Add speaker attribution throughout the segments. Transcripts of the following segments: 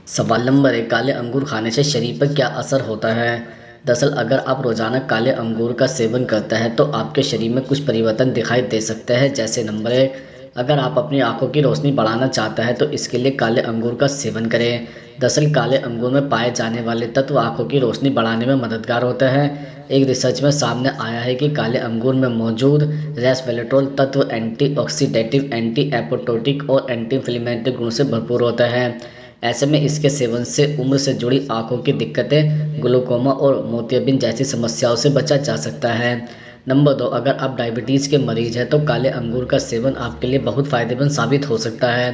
Speaker 1: सवाल नंबर 1, काले अंगूर खाने से शरीर पर क्या असर होता है? दरअसल अगर आप रोजाना काले अंगूर का सेवन करते हैं तो आपके शरीर में कुछ परिवर्तन दिखाई दे सकते हैं। जैसे नंबर 1, अगर आप अपनी आंखों की रोशनी बढ़ाना चाहते हैं तो इसके लिए काले अंगूर का सेवन करें। दरअसल काले अंगूर में पाए जाने वाले तत्व आंखों की रोशनी बढ़ाने में मददगार होते हैं। एक रिसर्च में सामने आया है कि काले अंगूर में मौजूद रेसवेलेट्रोल तत्व एंटीऑक्सीडेटिव, एंटी एपोप्टोटिक और एंटी इंफ्लेमेटरी गुणों से भरपूर होता है। ऐसे में इसके सेवन से उम्र से जुड़ी आंखों की दिक्कतें, ग्लूकोमा और मोतियाबिंद जैसी समस्याओं से बचा जा सकता है। नंबर 2, अगर आप डायबिटीज़ के मरीज हैं तो काले अंगूर का सेवन आपके लिए बहुत फ़ायदेमंद साबित हो सकता है।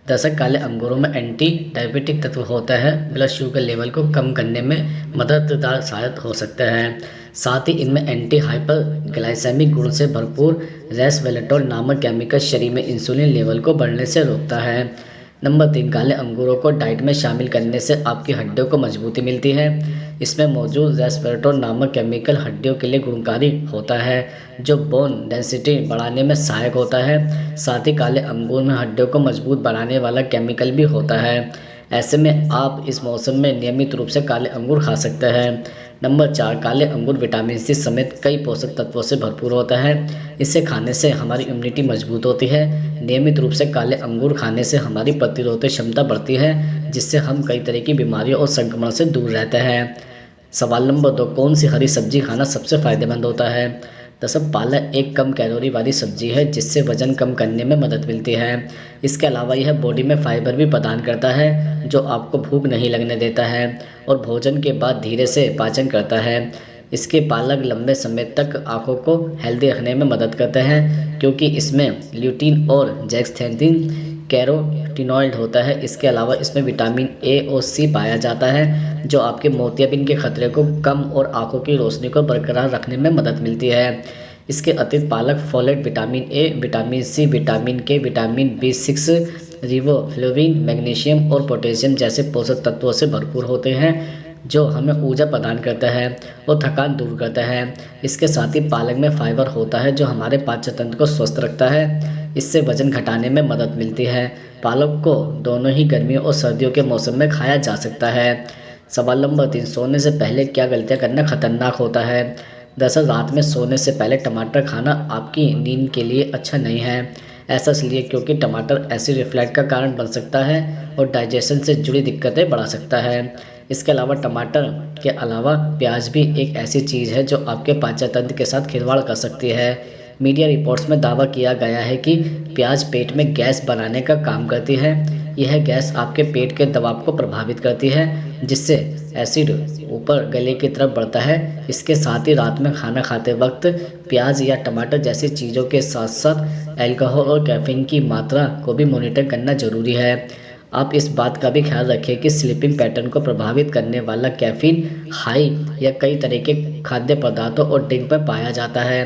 Speaker 1: दरअसल काले अंगूरों में एंटी डायबिटिक तत्व होता है, ब्लड शुगर लेवल को कम करने में मददगार सहायक हो सकता है। साथ ही इनमें एंटी हाइपरग्लाइसेमिक गुण से भरपूर रेसवेलेट्रोल नामक केमिकल शरीर में इंसुलिन लेवल को बढ़ने से रोकता है। नंबर 3, काले अंगूरों को डाइट में शामिल करने से आपकी हड्डियों को मजबूती मिलती है। इसमें मौजूद रेस्वेराट्रोल नामक केमिकल हड्डियों के लिए गुणकारी होता है, जो बोन डेंसिटी बढ़ाने में सहायक होता है। साथ ही काले अंगूर में हड्डियों को मजबूत बनाने वाला केमिकल भी होता है। ऐसे में आप इस मौसम में नियमित रूप से काले अंगूर खा सकते हैं। नंबर 4, काले अंगूर विटामिन सी समेत कई पोषक तत्वों से भरपूर होता है। इसे खाने से हमारी इम्यूनिटी मजबूत होती है। नियमित रूप से काले अंगूर खाने से हमारी प्रतिरोधक क्षमता बढ़ती है, जिससे हम कई तरह की बीमारियों और संक्रमण से दूर रहते हैं। सवाल नंबर 2, कौन सी हरी सब्जी खाना सबसे फायदेमंद होता है? दरअसल पालक एक कम कैलोरी वाली सब्जी है, जिससे वजन कम करने में मदद मिलती है। इसके अलावा यह बॉडी में फाइबर भी प्रदान करता है, जो आपको भूख नहीं लगने देता है और भोजन के बाद धीरे से पाचन करता है। इसके पालक लंबे समय तक आंखों को हेल्दी रखने में मदद करते हैं, क्योंकि इसमें ल्यूटीन और जेक्स्थेंथिन कैरोटीनॉइड होता है। इसके अलावा इसमें विटामिन ए और सी पाया जाता है, जो आपके मोतियाबिंद के खतरे को कम और आंखों की रोशनी को बरकरार रखने में मदद मिलती है। इसके अतिरिक्त पालक folate, vitamin A, vitamin C, vitamin K, vitamin B 6, riboflavin, magnesium और पोटेशियम जैसे पोषक तत्वों से भरपूर होते हैं, जो हमें ऊर्जा प्रदान करता है और थकान दूर करता है। इसके साथ ही पालक में फाइबर होता है, जो हमारे पाचन तंत्र को स्वस्थ रखता है। इससे वजन घटाने में मदद मिलती है। पालक को दोनों ही गर्मियों और सर्दियों के मौसम में खाया जा सकता है। सवाल नंबर 3, सोने से पहले क्या गलतियां करना खतरनाक होता है? दरअसल रात में सोने से पहले टमाटर खाना आपकी नींद के लिए अच्छा नहीं है। ऐसा इसलिए क्योंकि टमाटर एसिड रिफ्लक्स का कारण बन सकता है और डाइजेशन से जुड़ी दिक्कतें बढ़ा सकता है। इसके अलावा टमाटर के अलावा प्याज भी एक ऐसी चीज़ है जो आपके पाचन तंत्र के साथ खिलवाड़ कर सकती है। मीडिया रिपोर्ट्स में दावा किया गया है कि प्याज पेट में गैस बनाने का काम करती है। यह गैस आपके पेट के दबाव को प्रभावित करती है, जिससे एसिड ऊपर गले की तरफ बढ़ता है। इसके साथ ही रात में खाना खाते वक्त प्याज या टमाटर जैसी चीज़ों के साथ साथ अल्कोहल और कैफीन की मात्रा को भी मॉनिटर करना जरूरी है। आप इस बात का भी ख्याल रखें कि स्लीपिंग पैटर्न को प्रभावित करने वाला कैफीन हाई या कई तरह के खाद्य पदार्थों और ड्रिंक में पाया जाता है।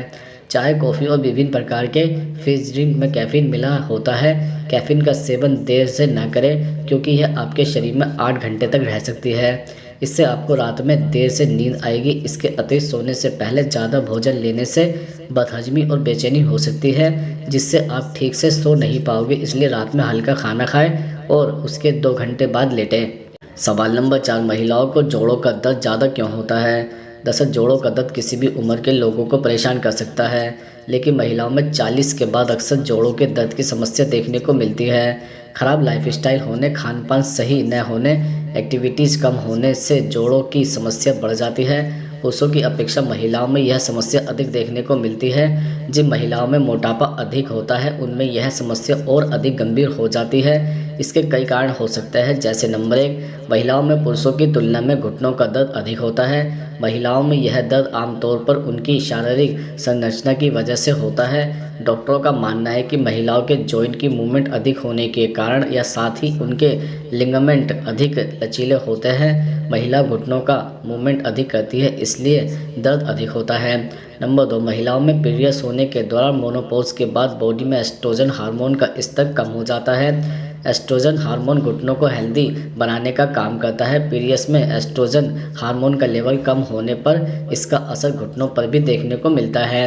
Speaker 1: चाय, कॉफ़ी और विभिन्न प्रकार के फिज ड्रिंक में कैफीन मिला होता है। कैफीन का सेवन देर से न करें, क्योंकि यह आपके शरीर में 8 घंटे तक रह सकती है। इससे आपको रात में देर से नींद आएगी। इसके अतिरिक्त सोने से पहले ज़्यादा भोजन लेने से बदहजमी और बेचैनी हो सकती है, जिससे आप ठीक से सो नहीं पाओगे। इसलिए रात में हल्का खाना खाएं और उसके 2 घंटे बाद लेटें। सवाल नंबर 4, महिलाओं को जोड़ों का दर्द ज़्यादा क्यों होता है? दरअसल जोड़ों का दर्द किसी भी उम्र के लोगों को परेशान कर सकता है, लेकिन महिलाओं में 40 के बाद अक्सर जोड़ों के दर्द की समस्या देखने को मिलती है। खराब लाइफस्टाइल होने, खान पान सही न होने, एक्टिविटीज़ कम होने से जोड़ों की समस्या बढ़ जाती है। पुरुषों की अपेक्षा महिलाओं में यह समस्या अधिक देखने को मिलती है। जिन महिलाओं में मोटापा अधिक होता है उनमें यह समस्या और अधिक गंभीर हो जाती है। इसके कई कारण हो सकते हैं, जैसे नंबर 1, महिलाओं में पुरुषों की तुलना में घुटनों का दर्द अधिक होता है। महिलाओं में यह दर्द आमतौर पर उनकी शारीरिक संरचना की वजह से होता है। डॉक्टरों का मानना है कि महिलाओं के जॉइंट की मूवमेंट अधिक होने के कारण या साथ ही उनके लिगामेंट अधिक लचीले होते हैं। महिला घुटनों का मूवमेंट अधिक करती है, इसलिए दर्द अधिक होता है। नंबर 2, महिलाओं में पीरियड्स होने के दौरान मोनोपॉज के बाद बॉडी में एस्ट्रोजन हार्मोन का स्तर कम हो जाता है। एस्ट्रोजन हार्मोन घुटनों को हेल्दी बनाने का काम करता है। पीरियड्स में एस्ट्रोजन हार्मोन का लेवल कम होने पर इसका असर घुटनों पर भी देखने को मिलता है।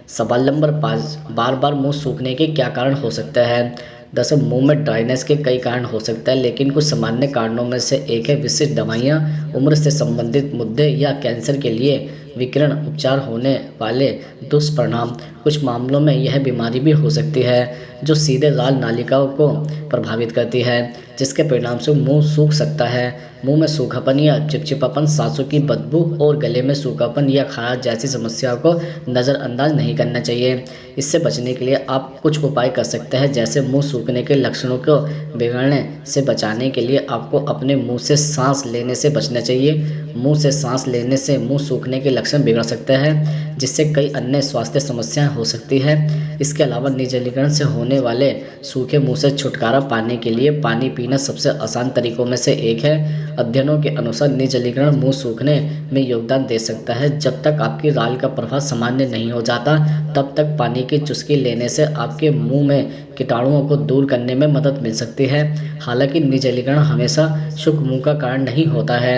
Speaker 1: सवाल नंबर 5, बार बार मुंह सूखने के क्या कारण हो सकते हैं? दरअसल मुंह में ड्राइनेस के कई कारण हो सकते हैं, लेकिन कुछ सामान्य कारणों में से एक है विशिष्ट दवाइयाँ, उम्र से संबंधित मुद्दे या कैंसर के लिए विकिरण उपचार होने वाले दुष्परिणाम। कुछ मामलों में यह बीमारी भी हो सकती है जो सीधे लाल नालिकाओं को प्रभावित करती है, जिसके परिणाम से मुंह सूख सकता है। मुंह में सूखापन या चिपचिपापन, सांसों की बदबू और गले में सूखापन या खराश जैसी समस्याओं को नज़रअंदाज नहीं करना चाहिए। इससे बचने के लिए आप कुछ उपाय कर सकते हैं, जैसे मुंह सूखने के लक्षणों को बिगड़ने से बचाने के लिए आपको अपने मुंह से सांस लेने से बचना चाहिए। मुंह से सांस लेने से मुंह सूखने के लक्षण बिगड़ सकते हैं, जिससे कई अन्य स्वास्थ्य समस्याएं हो सकती है। इसके अलावा निर्जलीकरण से होने वाले सूखे मुंह से छुटकारा पाने के लिए पानी पीना सबसे आसान तरीकों में से एक है। अध्ययनों के अनुसार निर्जलीकरण मुंह सूखने में योगदान दे सकता है। जब तक आपकी राल का प्रवाह सामान्य नहीं हो जाता, तब तक पानी की चुस्की लेने से आपके मुंह में कीटाणुओं को दूर करने में मदद मिल सकती है। हालांकि निर्जलीकरण हमेशा शुष्क मुंह का कारण नहीं होता है।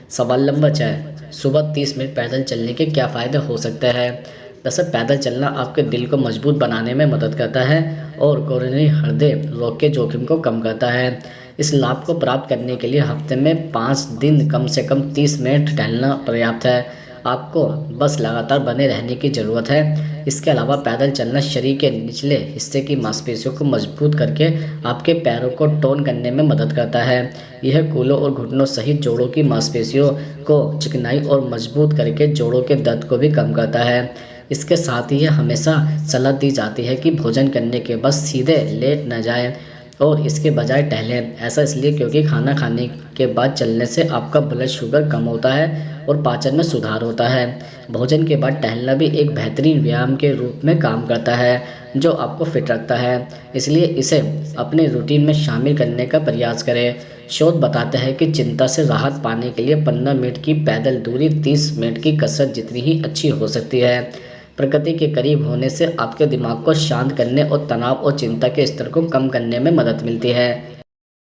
Speaker 1: सवाल नंबर 4, सुबह 30 मिनट पैदल चलने के क्या फ़ायदे हो सकते हैं? दरअसल पैदल चलना आपके दिल को मजबूत बनाने में मदद करता है और कोरोनरी हृदय रोग के जोखिम को कम करता है। इस लाभ को प्राप्त करने के लिए हफ्ते में 5 दिन कम से कम 30 मिनट टहलना पर्याप्त है। आपको बस लगातार बने रहने की ज़रूरत है। इसके अलावा पैदल चलना शरीर के निचले हिस्से की मांसपेशियों को मजबूत करके आपके पैरों को टोन करने में मदद करता है। यह कूल्हों और घुटनों सहित जोड़ों की मांसपेशियों को चिकनाई और मजबूत करके जोड़ों के दर्द को भी कम करता है। इसके साथ ही यह हमेशा सलाह दी जाती है कि भोजन करने के बाद सीधे लेट न जाएं और इसके बजाय टहलें। ऐसा इसलिए क्योंकि खाना खाने के बाद चलने से आपका ब्लड शुगर कम होता है और पाचन में सुधार होता है। भोजन के बाद टहलना भी एक बेहतरीन व्यायाम के रूप में काम करता है, जो आपको फिट रखता है। इसलिए इसे अपने रूटीन में शामिल करने का प्रयास करें। शोध बताते हैं कि चिंता से राहत पाने के लिए 15 मिनट की पैदल दूरी 30 मिनट की कसरत जितनी ही अच्छी हो सकती है। प्रकृति के करीब होने से आपके दिमाग को शांत करने और तनाव और चिंता के स्तर को कम करने में मदद मिलती है।